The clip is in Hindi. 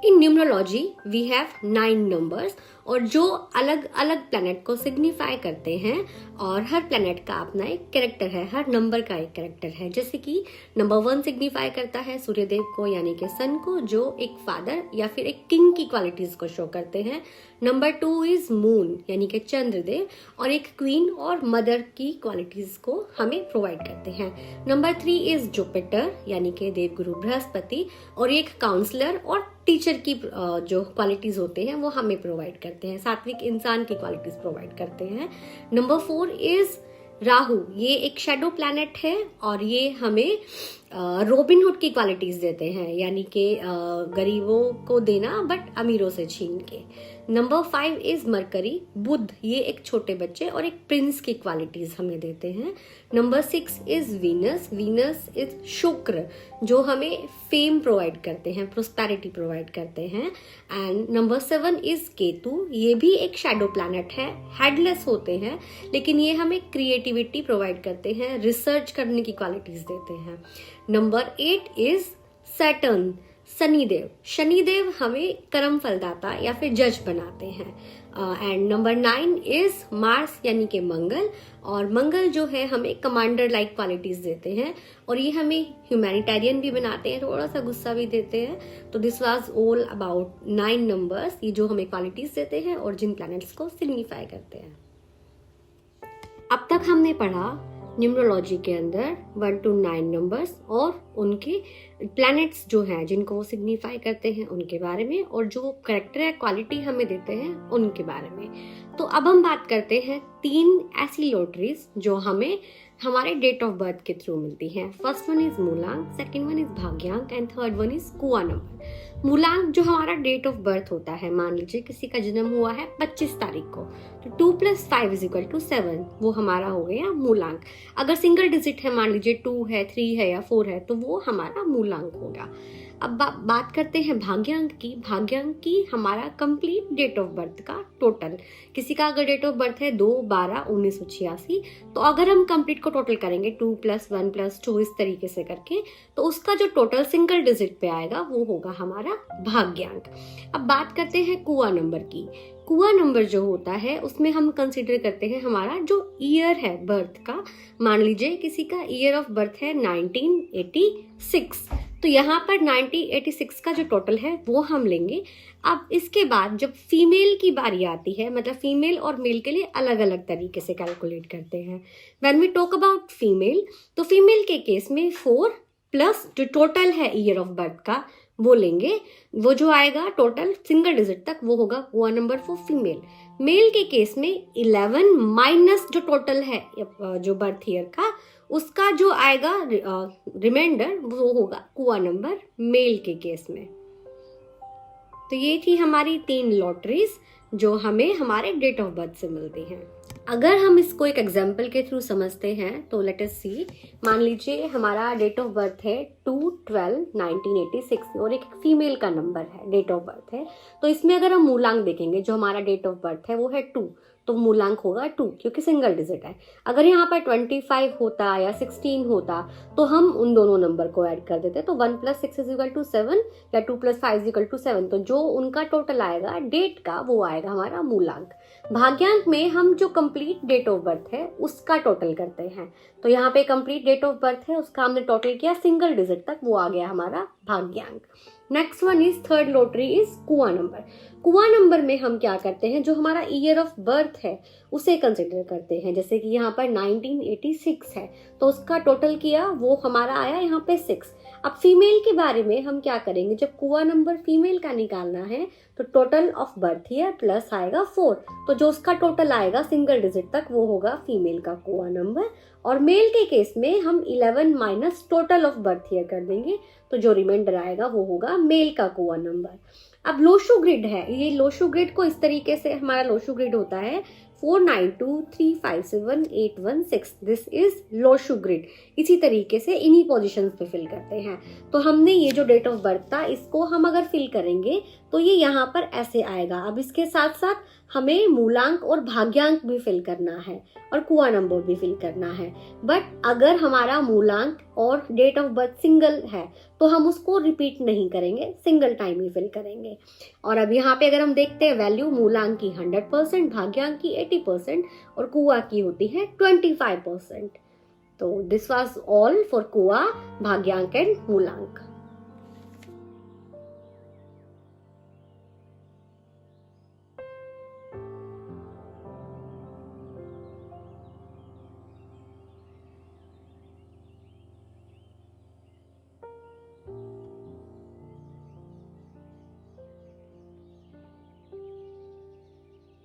In numerology we have 9 numbers और जो अलग अलग प्लैनेट को सिग्निफाई करते हैं और हर प्लैनेट का अपना एक कैरेक्टर है, हर नंबर का एक कैरेक्टर है। जैसे कि नंबर 1 सिग्निफाई करता है सूर्यदेव को यानी कि सन को, जो एक फादर या फिर एक किंग की क्वालिटीज को शो करते हैं। नंबर 2 इज मून यानी कि चंद्रदेव और एक क्वीन और मदर की क्वालिटीज को हमें प्रोवाइड करते हैं। नंबर 3 इज जुपिटर यानी कि देवगुरु बृहस्पति और एक काउंसलर और टीचर की जो क्वालिटीज होते हैं वो हमें प्रोवाइड करते हैं, सात्विक इंसान की क्वालिटीज प्रोवाइड करते हैं। नंबर 4 इज राहु, ये एक शेडो प्लैनेट है और ये हमें रॉबिनहुड की क्वालिटीज देते हैं यानी कि गरीबों को देना बट अमीरों से छीन के। नंबर 5 इज मरकरी, बुध, ये एक छोटे बच्चे और एक प्रिंस की क्वालिटीज हमें देते हैं। Number 6 is Venus, Venus is शुक्र जो हमें फेम प्रोवाइड करते हैं, प्रोस्पेरिटी प्रोवाइड करते हैं। एंड नंबर 7 इज केतु, ये भी एक शैडो प्लैनेट है, हेडलेस होते हैं लेकिन ये हमें क्रिएटिविटी प्रोवाइड करते हैं, रिसर्च करने की क्वालिटीज देते हैं। Number 8 is Saturn, Shanidev, Shanidev हमें कर्म फलदाता या फिर जज बनाते हैं। एंड नंबर 9 इज मार्स यानी कि मंगल, और मंगल जो है हमें कमांडर लाइक क्वालिटीज देते हैं और ये हमें ह्यूमैनिटेरियन भी बनाते हैं, थोड़ा सा गुस्सा भी देते हैं। तो this was all about 9 numbers, ये जो हमें क्वालिटीज देते हैं और जिन प्लैनेट्स को सिग्निफाई करते हैं। अब तक हमने पढ़ा न्यूमरोलॉजी के अंदर 1 to 9 नंबर्स और उनके प्लैनेट्स जो हैं जिनको वो सिग्निफाई करते हैं उनके बारे में, और जो कैरेक्टर या क्वालिटी हमें देते हैं उनके बारे में। तो अब हम बात करते हैं 3 ऐसी लॉटरीज जो हमें हमारे डेट ऑफ बर्थ के थ्रू मिलती हैं। फर्स्ट वन इज मूलांक, सेकंड वन इज भाग्यांक एंड थर्ड वन इज कुआ नंबर। मूलांक जो हमारा डेट ऑफ बर्थ होता है, मान लीजिए किसी का जन्म हुआ है 25 तारीख को, तो 2 + 5 = 7, वो हमारा हो गया मूलांक। अगर सिंगल डिजिट है, मान लीजिए 2 है, 3 है या 4 है, तो वो हमारा मूलांक होगा। अब बात करते हैं भाग्यांक की। भाग्यांक की हमारा कंप्लीट डेट ऑफ बर्थ का टोटल, किसी का अगर डेट ऑफ बर्थ है 2/12/1986, तो अगर हम कंप्लीट को टोटल करेंगे 2 + 1 + 2 इस तरीके से करके, तो उसका जो टोटल सिंगल डिजिट पे आएगा वो होगा हमारा भाग्यांक। अब बात करते हैं कुआ नंबर की। कुआ नंबर जो होता है उसमें हम कंसीडर करते हैं हमारा जो ईयर है बर्थ का। मान लीजिए किसी का ईयर ऑफ बर्थ है 1986, तो यहाँ पर 1986 का जो टोटल है वो हम लेंगे। अब इसके बाद जब फीमेल की बारी आती है, मतलब फीमेल और मेल के लिए अलग अलग तरीके से कैलकुलेट करते हैं। When we talk about female, तो फीमेल के केस में 4 प्लस जो टोटल है ईयर ऑफ बर्थ का वो लेंगे, वो जो आएगा टोटल सिंगल डिजिट तक वो होगा kua number for female. Male के केस में 11 माइनस जो टोटल है जो बर्थ ईयर का, उसका जो आएगा रिमाइंडर वो होगा कुआ नंबर मेल के केस में। तो ये थी हमारी 3 लॉटरीज जो हमें हमारे डेट ऑफ बर्थ से मिलती हैं। अगर हम इसको एक एग्जाम्पल के थ्रू समझते हैं तो लेट अस सी। मान लीजिए हमारा डेट ऑफ बर्थ है 2/12/1986 और एक फीमेल का नंबर है, डेट ऑफ बर्थ है। तो इसमें अगर हम मूलांक देखेंगे, जो हमारा डेट ऑफ बर्थ है वो है 2, तो मूलांक होगा 2 क्योंकि सिंगल डिजिट है। अगर यहाँ पर 25 होता या 16 होता तो हम उन दोनों नंबर को ऐड कर देते, तो 1 + 6 = 7 या 2 + 5 = 7, तो जो उनका टोटल आएगा डेट का वो आएगा हमारा मूलांक। भाग्यांक में हम जो कंप्लीट डेट ऑफ बर्थ है उसका टोटल करते हैं, तो यहाँ पे कंप्लीट डेट ऑफ बर्थ है उसका हमने टोटल किया सिंगल डिजिट तक, वो आ गया हमारा भाग्यांक। Next one is third lottery is कुआ नंबर। कुआ नंबर में हम क्या करते हैं, जो हमारा ईयर ऑफ बर्थ है उसे कंसिडर करते हैं। जैसे कि यहाँ पर 1986 है तो उसका टोटल किया वो हमारा आया यहाँ पे 6। अब फीमेल के बारे में हम क्या करेंगे, जब कुआ नंबर फीमेल का निकालना है तो total of birth year plus आएगा 4, तो जो उसका टोटल आएगा सिंगल डिजिट तक वो होगा फीमेल का कुआ नंबर। और मेल के केस में हम 11 minus total of birth year कर देंगे, तो जो रिमाइंडर आएगा वो होगा मेल का कुआ नंबर। अब लोशु ग्रिड है, ये लोशु ग्रिड को इस तरीके से हमारा लोशु ग्रिड होता है 492357816, दिस इज लोशु ग्रिड। इसी तरीके से इन्हीं पोजीशंस पे फिल करते हैं। तो हमने ये जो डेट ऑफ बर्थ था इसको हम अगर फिल करेंगे तो ये यहाँ पर ऐसे आएगा। अब इसके साथ साथ हमें मूलांक और भाग्यांक भी फिल करना है और कुआ नंबर भी फिल करना है। बट अगर हमारा मूलांक और डेट ऑफ बर्थ सिंगल है तो हम उसको रिपीट नहीं करेंगे, सिंगल टाइम ही फिल करेंगे। और अब यहाँ पे अगर हम देखते हैं वैल्यू मूलांक की 100%, भाग्यांक की 80% और कुआ की होती है 25%। तो दिस वाज ऑल फॉर कुआ, भाग्यांक एंड मूलांक।